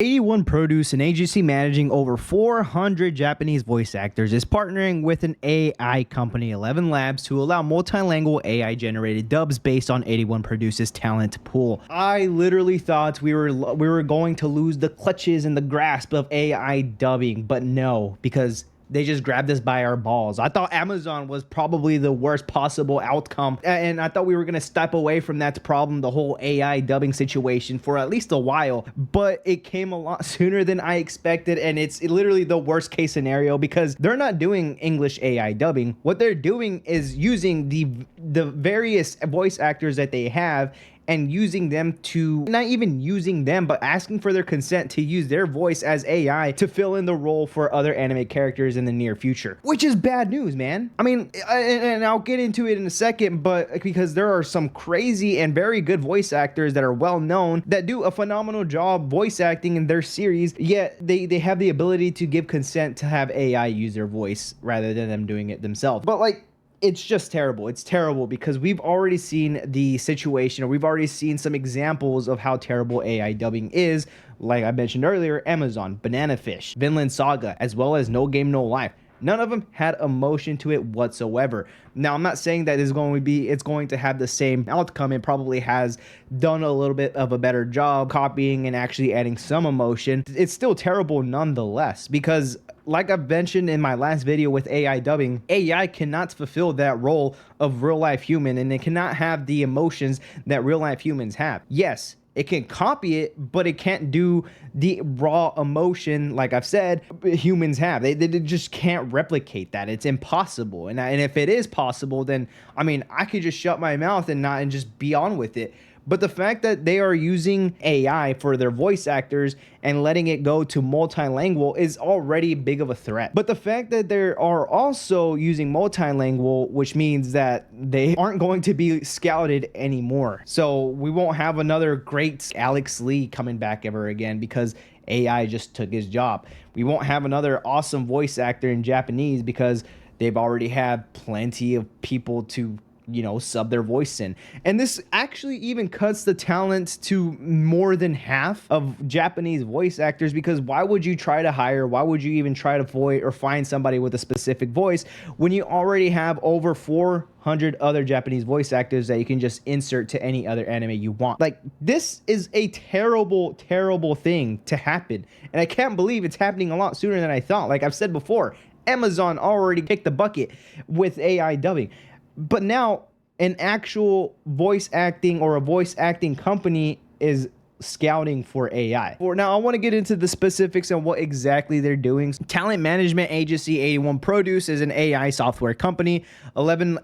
81 Produce, an agency managing over 400 Japanese voice actors, is partnering with an AI company, 11 Labs, to allow multilingual AI-generated dubs based on 81 Produce's talent pool. I literally thought we were going to lose the clutches and the grasp of AI dubbing, but no, because they just grabbed us by our balls. I thought Amazon was probably the worst possible outcome, and I thought we were going to step away from that problem, the whole AI dubbing situation, for at least a while, but it came a lot sooner than I expected, and it's literally the worst case scenario because they're not doing English AI dubbing. What they're doing is using the various voice actors that they have and using them to, not even using them, but asking for their consent to use their voice as AI to fill in the role for other anime characters in the near future, which is bad news, man. I mean, and I'll get into it in a second, but because there are some crazy and very good voice actors that are well known that do a phenomenal job voice acting in their series, yet they have the ability to give consent to have AI use their voice rather than them doing it themselves. But like, it's just terrible. It's terrible because we've already seen the situation, or we've already seen some examples of how terrible AI dubbing is. Like I mentioned earlier, Amazon, Banana Fish, Vinland Saga, as well as No Game No Life. None of them had emotion to it whatsoever. Now, I'm not saying that it's going to have the same outcome. It probably has done a little bit of a better job copying and actually adding some emotion. It's still terrible nonetheless, because like I've mentioned in my last video with AI dubbing, AI cannot fulfill that role of real life human, and it cannot have the emotions that real life humans have. Yes, it can copy it, but it can't do the raw emotion, like I've said, humans have. They just can't replicate that. It's impossible. And if it is possible, then, I mean, I could just shut my mouth and just be on with it. But the fact that they are using AI for their voice actors and letting it go to multilingual is already big of a threat. But the fact that they are also using multilingual, which means that they aren't going to be scouted anymore. So we won't have another great Alex Lee coming back ever again because AI just took his job. We won't have another awesome voice actor in Japanese because they've already had plenty of people to, you know, sub their voice in. And this actually even cuts the talent to more than half of Japanese voice actors, because why would you try to hire, why would you even try to voice or find somebody with a specific voice when you already have over 400 other Japanese voice actors that you can just insert to any other anime you want? Like, this is a terrible, terrible thing to happen. And I can't believe it's happening a lot sooner than I thought. Like I've said before, Amazon already kicked the bucket with AI dubbing. But now an actual voice acting or a voice acting company is scouting for AI. Now, I want to get into the specifics on what exactly they're doing. Talent management agency 81 Produce is an AI software company. 11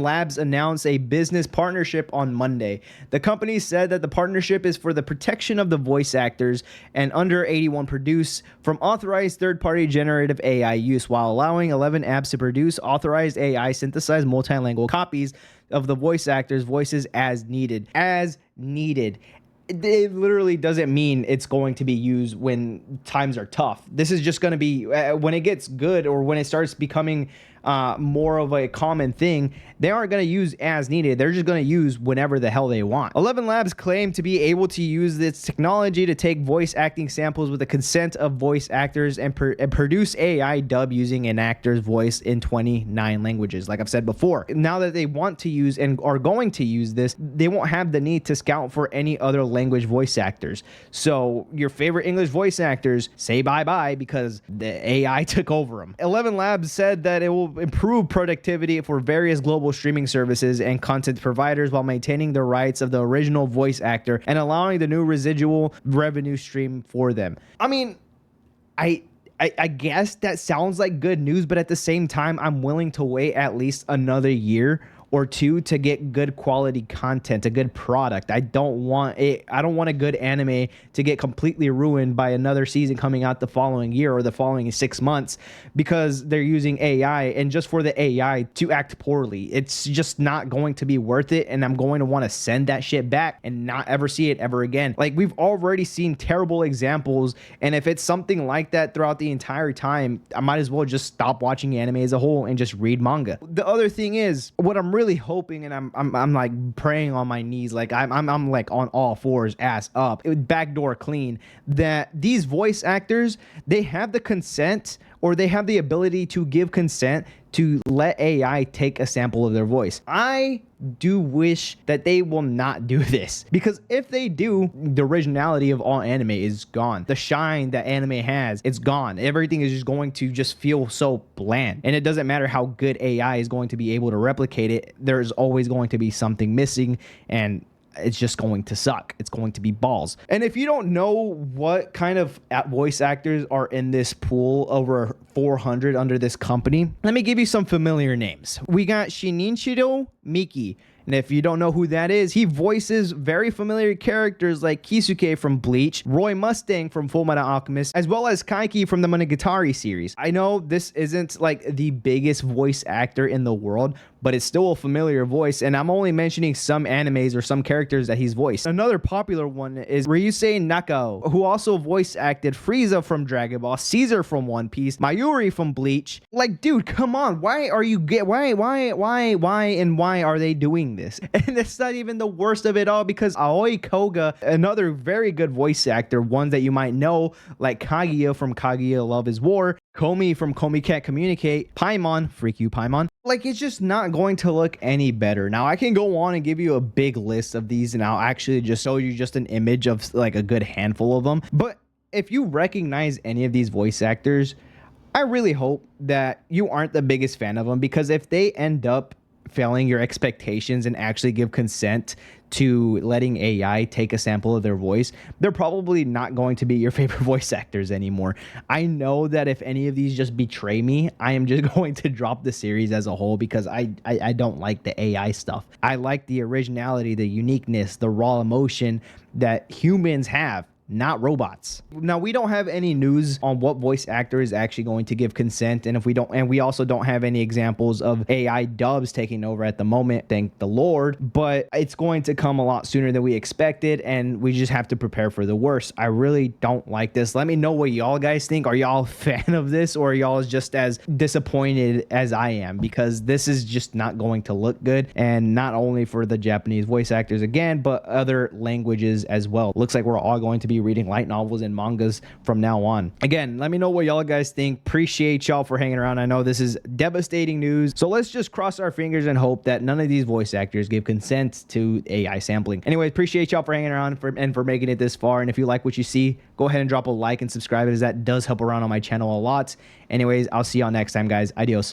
Labs announced a business partnership on Monday. The company said that the partnership is for the protection of the voice actors and under 81 Produce from authorized third-party generative AI use, while allowing 11 apps to produce authorized AI synthesized multilingual copies of the voice actors' voices as needed. As needed. It literally doesn't mean it's going to be used when times are tough. This is just going to be when it gets good, or when it starts becoming more of a common thing. They aren't going to use as needed. They're just going to use whenever the hell they want. 11 Labs claim to be able to use this technology to take voice acting samples with the consent of voice actors and produce AI dub using an actor's voice in 29 languages. Like I've said before, now that they want to use and are going to use this, they won't have the need to scout for any other language voice actors. So your favorite English voice actors, say bye-bye because the AI took over them. 11 Labs said that it will improve productivity for various global streaming services and content providers while maintaining the rights of the original voice actor and allowing the new residual revenue stream for them. I mean, I guess that sounds like good news, but at the same time, I'm willing to wait at least another year or two to get good quality content, a good product. I don't want a good anime to get completely ruined by another season coming out the following year or the following 6 months because they're using AI, and just for the AI to act poorly. It's just not going to be worth it, and I'm going to want to send that shit back and not ever see it ever again. Like, we've already seen terrible examples, and if it's something like that throughout the entire time, I might as well just stop watching anime as a whole and just read manga. The other thing is, what I'm really really hoping, and I'm like praying on my knees, like I'm like on all fours, ass up, backdoor clean, that these voice actors, they have the consent, or they have the ability to give consent to let AI take a sample of their voice. I do wish that they will not do this, because if they do, the originality of all anime is gone. The shine that anime has, it's gone. Everything is just going to just feel so bland, and it doesn't matter how good AI is going to be able to replicate it. There's always going to be something missing, and it's just going to suck. It's going to be balls. And if you don't know what kind of voice actors are in this pool, over 400 under this company, let me give you some familiar names. We got Shinichiro Miki. And if you don't know who that is, he voices very familiar characters like Kisuke from Bleach, Roy Mustang from Fullmetal Alchemist, as well as Kaiki from the Monogatari series. I know this isn't like the biggest voice actor in the world, but it's still a familiar voice, and I'm only mentioning some animes or some characters that he's voiced. Another popular one is Ryusei Nakao, who also voice acted Frieza from Dragon Ball, Caesar from One Piece, Mayuri from Bleach. Like, dude, come on. Why are you why are they doing this? And it's not even the worst of it all, because Aoi Koga, another very good voice actor, one that you might know, like Kaguya from Kaguya Love is War, Komi from Komi Can't Communicate, Paimon, freak you Paimon. Like, it's just not going to look any better. Now, I can go on and give you a big list of these, and I'll actually just show you just an image of like a good handful of them. But if you recognize any of these voice actors, I really hope that you aren't the biggest fan of them, because if they end up failing your expectations and actually give consent to letting AI take a sample of their voice, they're probably not going to be your favorite voice actors anymore. I know that if any of these just betray me, I am just going to drop the series as a whole, because I don't like the AI stuff. I like the originality, the uniqueness, the raw emotion that humans have, not robots. Now, we don't have any news on what voice actor is actually going to give consent, and if we don't, and we also don't have any examples of AI dubs taking over at the moment, thank the Lord, but it's going to come a lot sooner than we expected, and we just have to prepare for the worst. I really don't like this. Let me know what y'all guys think. Are y'all a fan of this, or are y'all just as disappointed as I am? Because this is just not going to look good, and not only for the Japanese voice actors again, but other languages as well. Looks like we're all going to be reading light novels and mangas from now on. Again, let me know what y'all guys think. Appreciate y'all for hanging around. I know this is devastating news, so let's just cross our fingers and hope that none of these voice actors give consent to AI sampling. Anyways, appreciate y'all for hanging around and for making it this far. And if you like what you see, go ahead and drop a like and subscribe, as that does help around on my channel a lot. Anyways, I'll see y'all next time, guys. Adios.